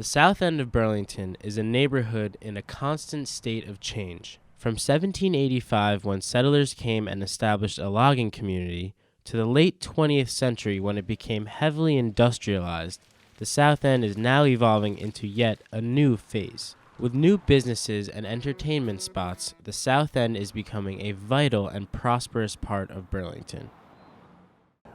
The south end of Burlington is a neighborhood in a constant state of change. From 1785, when settlers came and established a logging community, to the late 20th century when it became heavily industrialized, the south end is now evolving into yet a new phase. With new businesses and entertainment spots, the south end is becoming a vital and prosperous part of Burlington.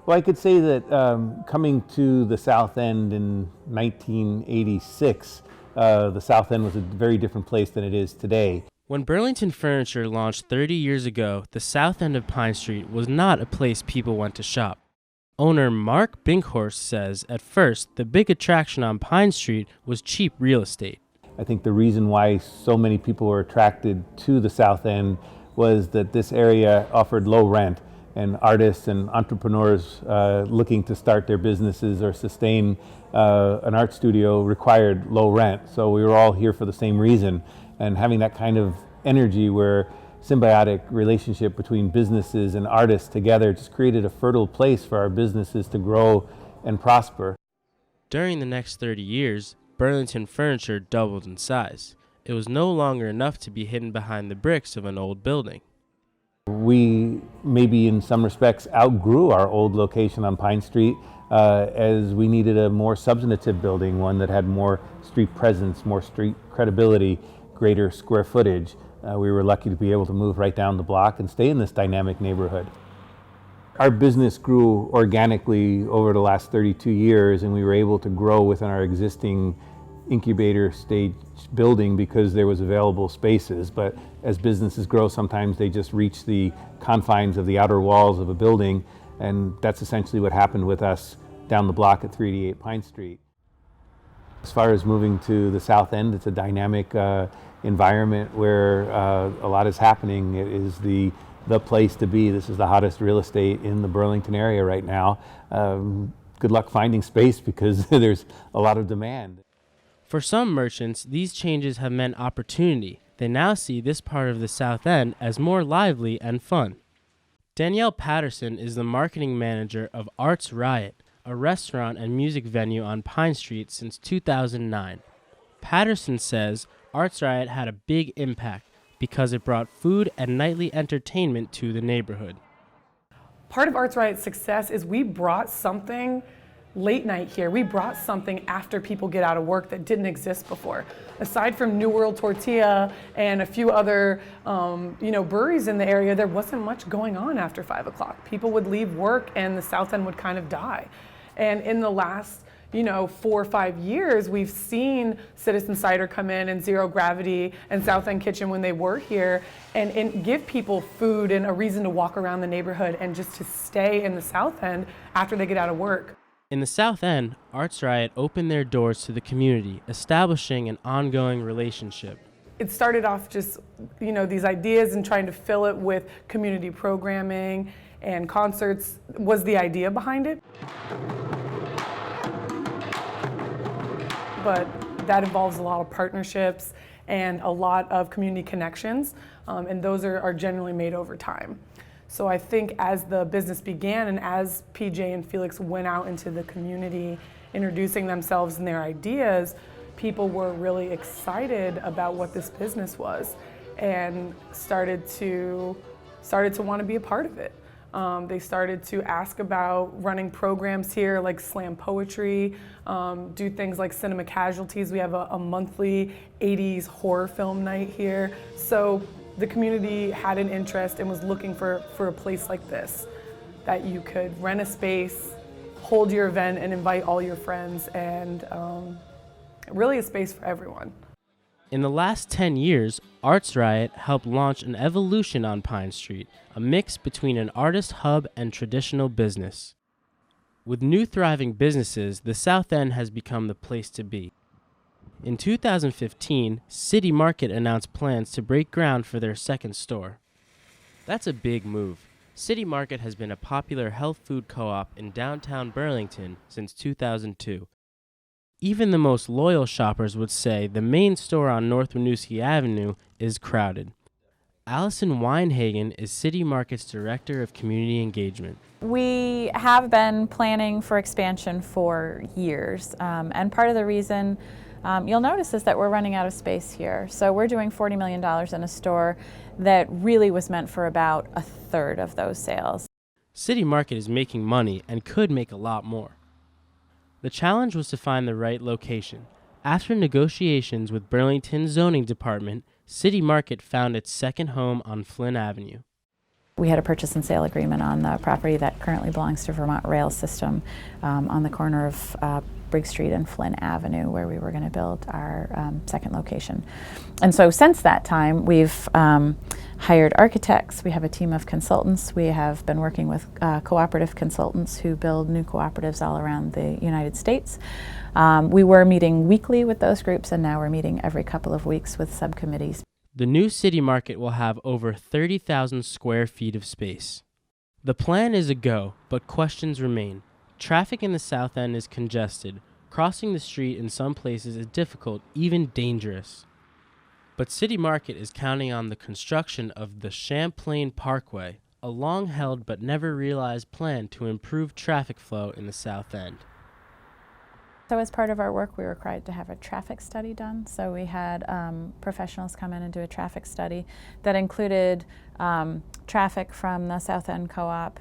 Well, I could say that coming to the South End in 1986, the South End was a very different place than it is today. When Burlington Furniture launched 30 years ago, the south end of Pine Street was not a place people went to shop. Owner Mark Binkhorst says at first the big attraction on Pine Street was cheap real estate. I think the reason why so many people were attracted to the South End was that this area offered low rent. And artists and entrepreneurs looking to start their businesses or sustain an art studio required low rent. So we were all here for the same reason. And having that kind of energy where symbiotic relationship between businesses and artists together just created a fertile place for our businesses to grow and prosper. During the next 30 years, Burlington Furniture doubled in size. It was no longer enough to be hidden behind the bricks of an old building. We maybe in some respects outgrew our old location on Pine Street as we needed a more substantive building, one that had more street presence, more street credibility, greater square footage. We were lucky to be able to move right down the block and stay in this dynamic neighborhood. Our business grew organically over the last 32 years, and we were able to grow within our existing incubator stage building because there was available spaces. But as businesses grow, sometimes they just reach the confines of the outer walls of a building, and that's essentially what happened with us down the block at 388 Pine Street. As far as moving to the south end, it's a dynamic environment where a lot is happening. It is the place to be. This is the hottest real estate in the Burlington area right now. Good luck finding space because there's a lot of demand. For some merchants, these changes have meant opportunity. They now see this part of the South End as more lively and fun. Danielle Patterson is the marketing manager of Arts Riot, a restaurant and music venue on Pine Street since 2009. Patterson says Arts Riot had a big impact because it brought food and nightly entertainment to the neighborhood. Part of Arts Riot's success is we brought something late night here. We brought something after people get out of work that didn't exist before. Aside from New World Tortilla and a few other breweries in the area, there wasn't much going on after 5 o'clock. People would leave work and the South End would kind of die. And in the last 4 or 5 years, we've seen Citizen Cider come in and Zero Gravity and South End Kitchen when they were here and give people food and a reason to walk around the neighborhood and just to stay in the South End after they get out of work. In the South End, Arts Riot opened their doors to the community, establishing an ongoing relationship. It started off just, these ideas and trying to fill it with community programming and concerts was the idea behind it. But that involves a lot of partnerships and a lot of community connections, and those are generally made over time. So I think as the business began and as PJ and Felix went out into the community, introducing themselves and their ideas, people were really excited about what this business was and started to want to be a part of it. They started to ask about running programs here like slam poetry, do things like cinema casualties. We have a monthly 80s horror film night here. So the community had an interest and was looking for a place like this, that you could rent a space, hold your event and invite all your friends, and really a space for everyone. In the last 10 years, Arts Riot helped launch an evolution on Pine Street, a mix between an artist hub and traditional business. With new thriving businesses, the South End has become the place to be. In 2015, City Market announced plans to break ground for their second store. That's a big move. City Market has been a popular health food co-op in downtown Burlington since 2002. Even the most loyal shoppers would say the main store on North Winooski Avenue is crowded. Allison Weinhagen is City Market's Director of Community Engagement. We have been planning for expansion for years, and part of the reason you'll notice is that we're running out of space here. So we're doing $40 million in a store that really was meant for about a third of those sales. City Market is making money and could make a lot more. The challenge was to find the right location. After negotiations with Burlington's zoning department, City Market found its second home on Flynn Avenue. We had a purchase and sale agreement on the property that currently belongs to Vermont Rail System on the corner of Briggs Street and Flynn Avenue, where we were going to build our second location. And so since that time, we've hired architects. We have a team of consultants. We have been working with cooperative consultants who build new cooperatives all around the United States. We were meeting weekly with those groups, and now we're meeting every couple of weeks with subcommittees. The new City Market will have over 30,000 square feet of space. The plan is a go, but questions remain. Traffic in the South End is congested. Crossing the street in some places is difficult, even dangerous. But City Market is counting on the construction of the Champlain Parkway, a long-held but never realized plan to improve traffic flow in the South End. So as part of our work, we were required to have a traffic study done. So we had professionals come in and do a traffic study that included traffic from the South End Co-op,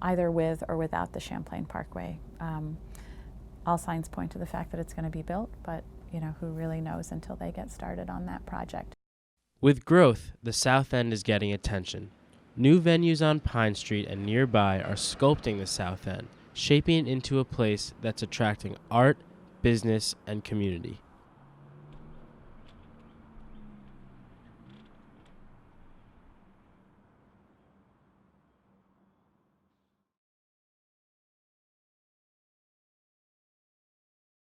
either with or without the Champlain Parkway. All signs point to the fact that it's going to be built, but who really knows until they get started on that project. With growth, the South End is getting attention. New venues on Pine Street and nearby are sculpting the South End, shaping it into a place that's attracting art, business, and community.